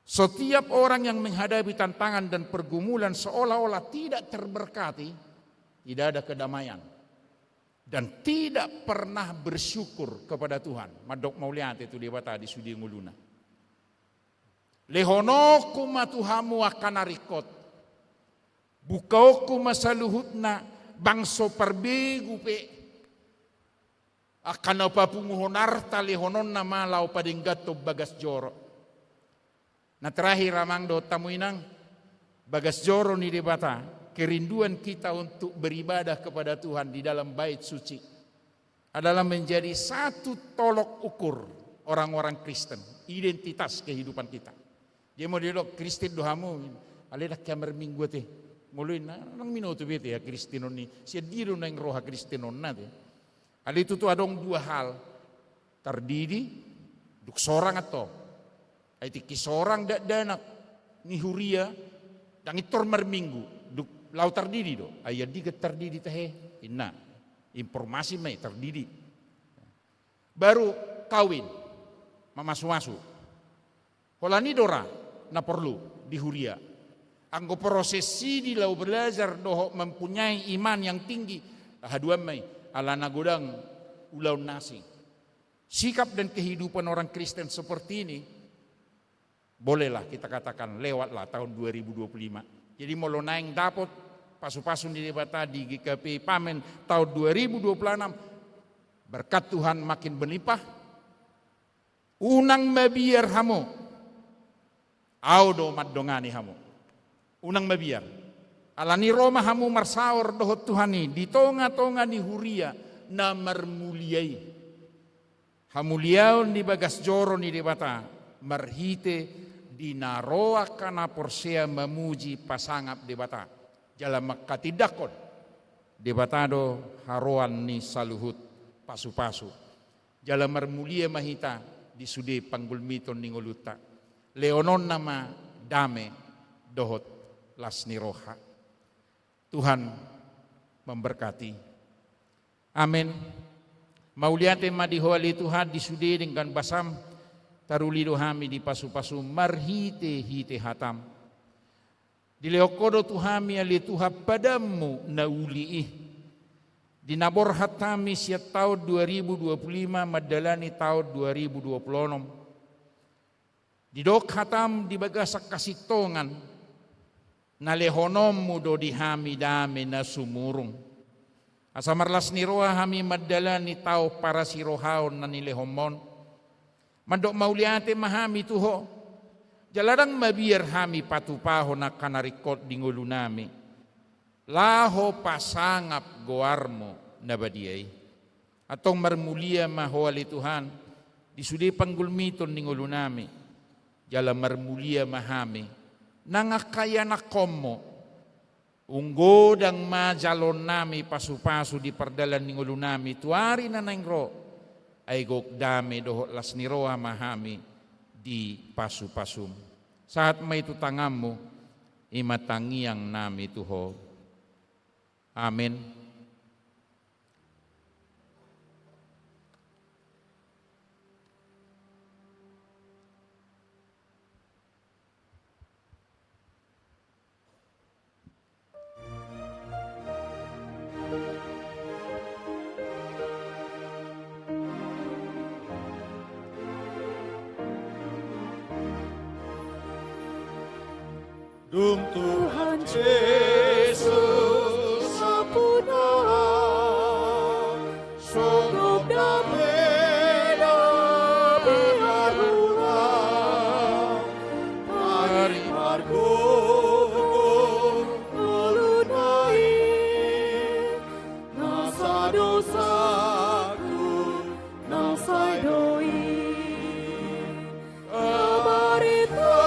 Setiap orang yang menghadapi tantangan dan pergumulan seolah-olah tidak terberkati, tidak ada kedamaian. Dan tidak pernah bersyukur kepada Tuhan. Madok mauliat itu dia bata di sudi nguluna. Lehonoku matuhamu akan arikot. Bukauku masaluhutna bangso perbegu pe. Akan apa punguhonarta lehonon nama lau padinggato bagas joro. Nah terakhir amang do tamuinang bagas joro ni dia bata. Kerinduan kita untuk beribadah kepada Tuhan di dalam bait suci adalah menjadi satu tolok ukur orang-orang Kristen, identitas kehidupan kita. Dia mau dialog Kristen dohamu, aledak kamar minggu teh, muluin nang minuto bete ya Kristenon ni, sia diru nang roha Kristenon nate. Ali itu tuh adong dua hal, terdidi, duk sorang atau, aiti kisorang dak danak ni huria, dan itor marminggu. Lau terdidi do, ayat diga terdidi teh, inna informasi mai terdidi. Baru kawin, mamasu-masu. Holani dora, na perlu di huria. Anggo prosesi di lau belajar doho mempunyai iman yang tinggi. Haduan mai, ala nagodang ulau nasi. Sikap dan kehidupan orang Kristen seperti ini, bolehlah kita katakan lewatlah tahun 2025. Jadi mau naing dapat pasu-pasu di debata di GKP Pamen tahun 2026 berkat Tuhan makin berlimpah. Unang mabiar hamu, audo madongani hamu. Unang mabiar. Alani Roma hamu marsaur dohot Tuhani di tonga-tonga ni huria na marmuliai. Hamuliaon di bagas joro ni debata marhite di naroa kana porsea memuji pasangap debata jalan makatidakon debatado haroan ni saluhut pasu-pasu jalan marmulia mahita di sude panggulmiton ningoluta leonon nama dame dohot lasni roha. Tuhan memberkati. Amin. Mauliate madihoali Tuhan di sude dengan basam tarulido hami di pasu-pasu marhite hite hatam. Dileokodo tuhami ali tuha padamu nauliih. Dinabor hatami siat tahun 2025 madalani tahun 2026. Didok hatam di bagasak kasitongan nalehonom mudo di hami dame na sumurung. Asamarlas ni roha hami madalani tau para sirohaon na nilehomon. Mandok mauliate mahami tuho. Jaladang mabiar hami patupaho na kanarikot di ngulu nami. Laho pasangap goarmo na badiay. Atong marmulia mahoali Tuhan. Di sudi panggulmiton di ngulu nami. Jala marmulia mahami. Nangakaya na komo. Unggodang majalon nami pasu-pasu di perdalan di ngulu nami. Tuari na nangro. Ay gok dame dohot las niroa mahami di pasu-pasum. Saat may tutangamu imatangiang nami tuho. Amin. Dung Tuhan Yesus sampuna sungguh damai biarlah mari margo melunai nasa dosaku nasai doi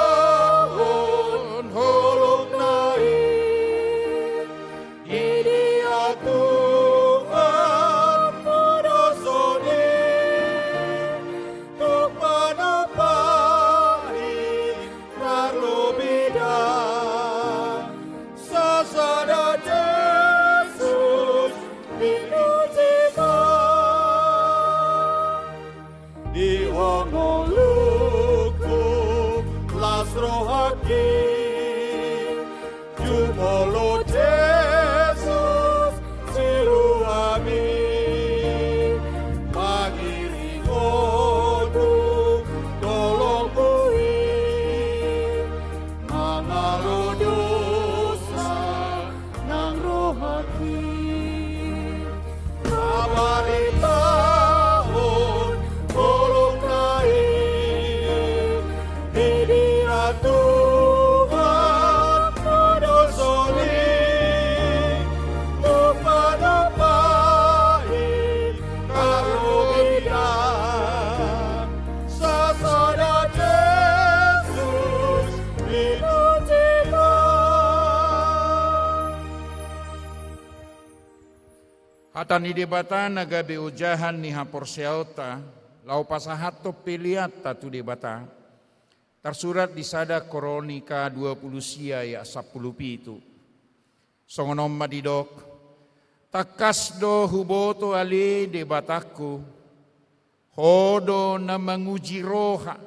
kabaritahun holong nai idia Tuhan modosoni tuk manopahi narlobida sasada Yesus minujika di honoluku lasrohaki jumolo Yesus siluami pangiringodu tolong bui mangalo dosa nang rohaki kabaritahun holong naik dia Tuhan modosoni tupanopahi karobida sasada Yesus minujika. Hatani debata nagabe ujahan ni haporseauta lau pasahato piliata tu debata tersurat di sada Kronika 20 sia ya 10 pitu songonom madidok takas do huboto ali debataku hodo na manguji roha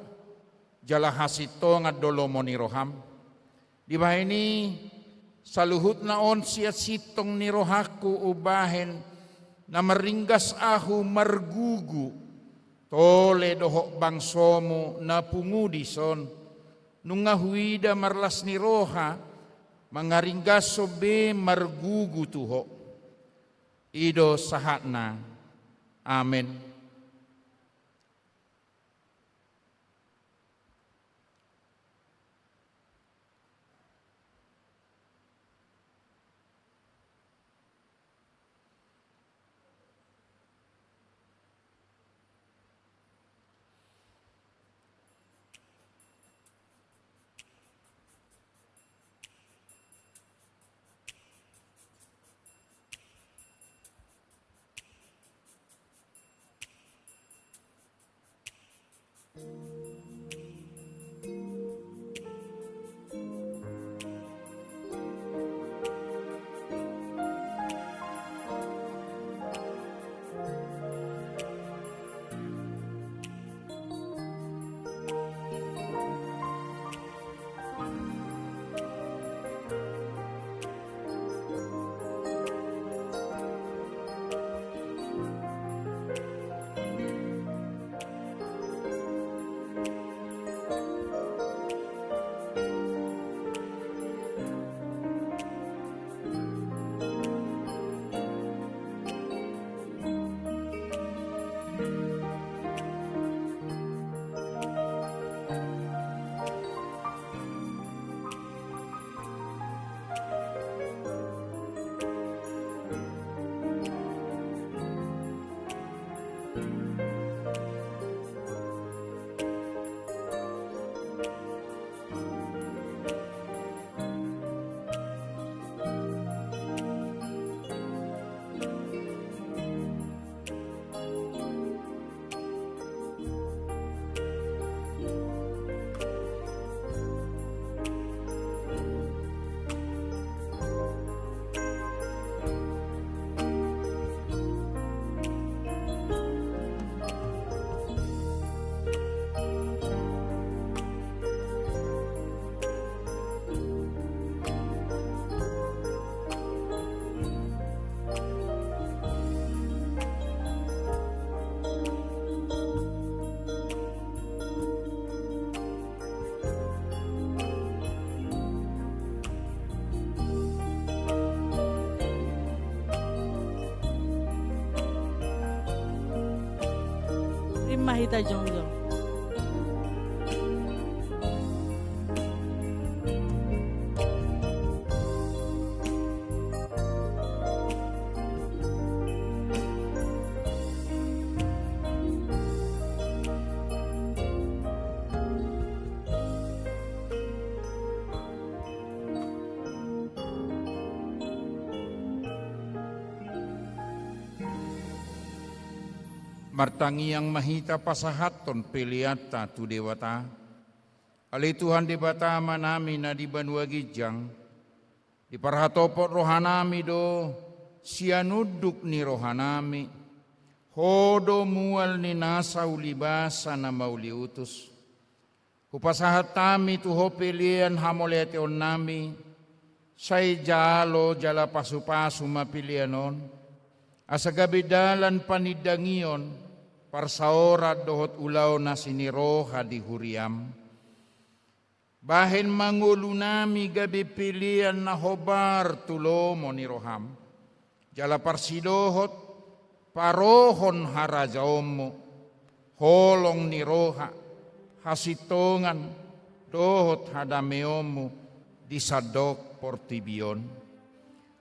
jala hasito ngadolo moni roham di bahini saluhut na on siat sitong ni rohaku ubahen na meringgas ahu margugu tole dohok bangsomu na pungudi son nunga huida marlas ni roha mangaringgas sobe margugu tuho ido sahatna amen. Terima hita jongjong. Martangi yang mahita pasahaton peliata tu dewata. Ali Tuhan debata manami na di Banua Gijang. Di parhatopot rohanami do sianuduk ni rohanami. Hodo mual ni nasa ulibasa na mauli utus. Kupasahat tami tu ho pilihan hamoleteon nami. Say jalo jala pasu-pasu mapilianon. Asa gabidalan panidangion. Parsaora dohot ulaw na siniroha di huriam. Bahin mangulunami gabi pilihan na hobar tulomo ni roham. Jala parsidohot parohon harajaomo. Holong ni roha hasitongan dohot hadameomo disadok portibion.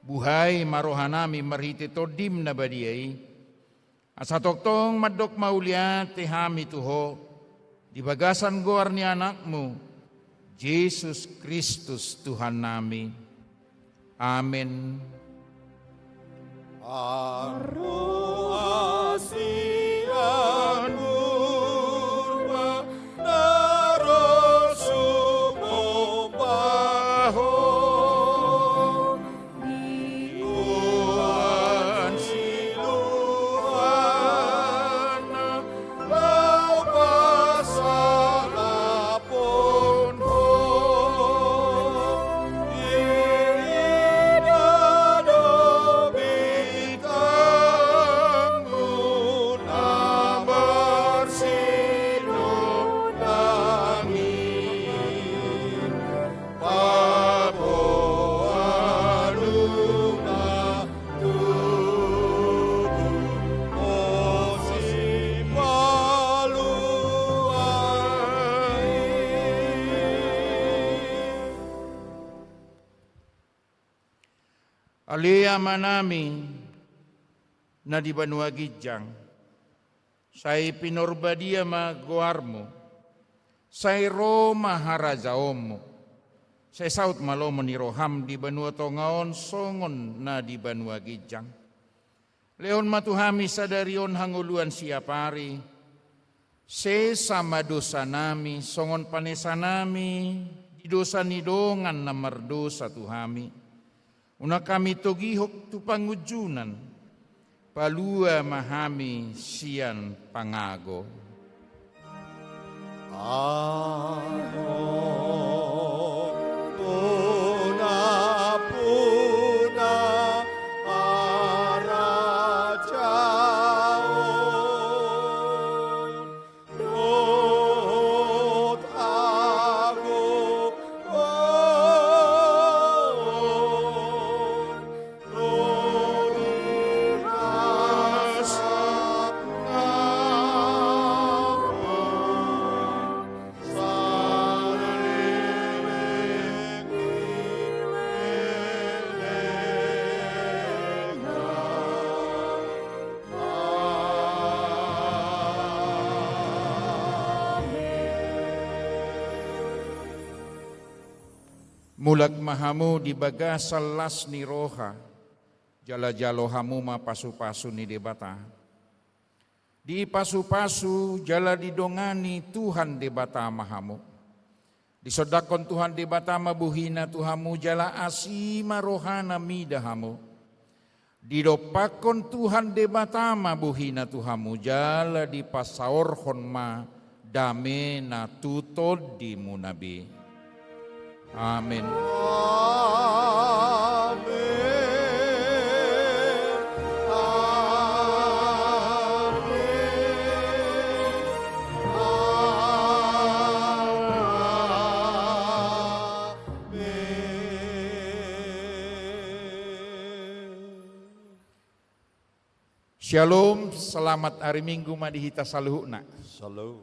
Buhay marohanami marhiti todim na badiyay. Asa toktong madok maulia tehami tuho, di bagasan goar ni anakmu, Yesus Kristus Tuhan nami. Amin. Asian murba narosumo baho. Alia manami na di Banua Gijang, say pinorbadia magoarmo, say Roma harajaomo, say saut malomo ni roham di Banua Tongaon songon na di Banua Gijang. Leon matuhami sadarion hanguluan siapari, se sama dosa nami, songon panesa nami, di dosa nidongan na mardosa tuhami. Una kami togihok tu pangujunan, palua mahami sian pangago. Amon tuna puna arajaon dot ago Mulak mahamu di bagasal las ni roha, jala-jalo hamu ma pasu-pasu ni debata. Di pasu-pasu jala didongani Tuhan debata mahamu. Di sodakon Tuhan debata mabuhina Tuhamu jala asima rohana midahamu. Di dopakon Tuhan debata mabuhina Tuhamu jala di pasaorhon ma dame na tutod di munabi. Amin. Shalom, selamat hari Minggu madihita saluhuna. Shalom.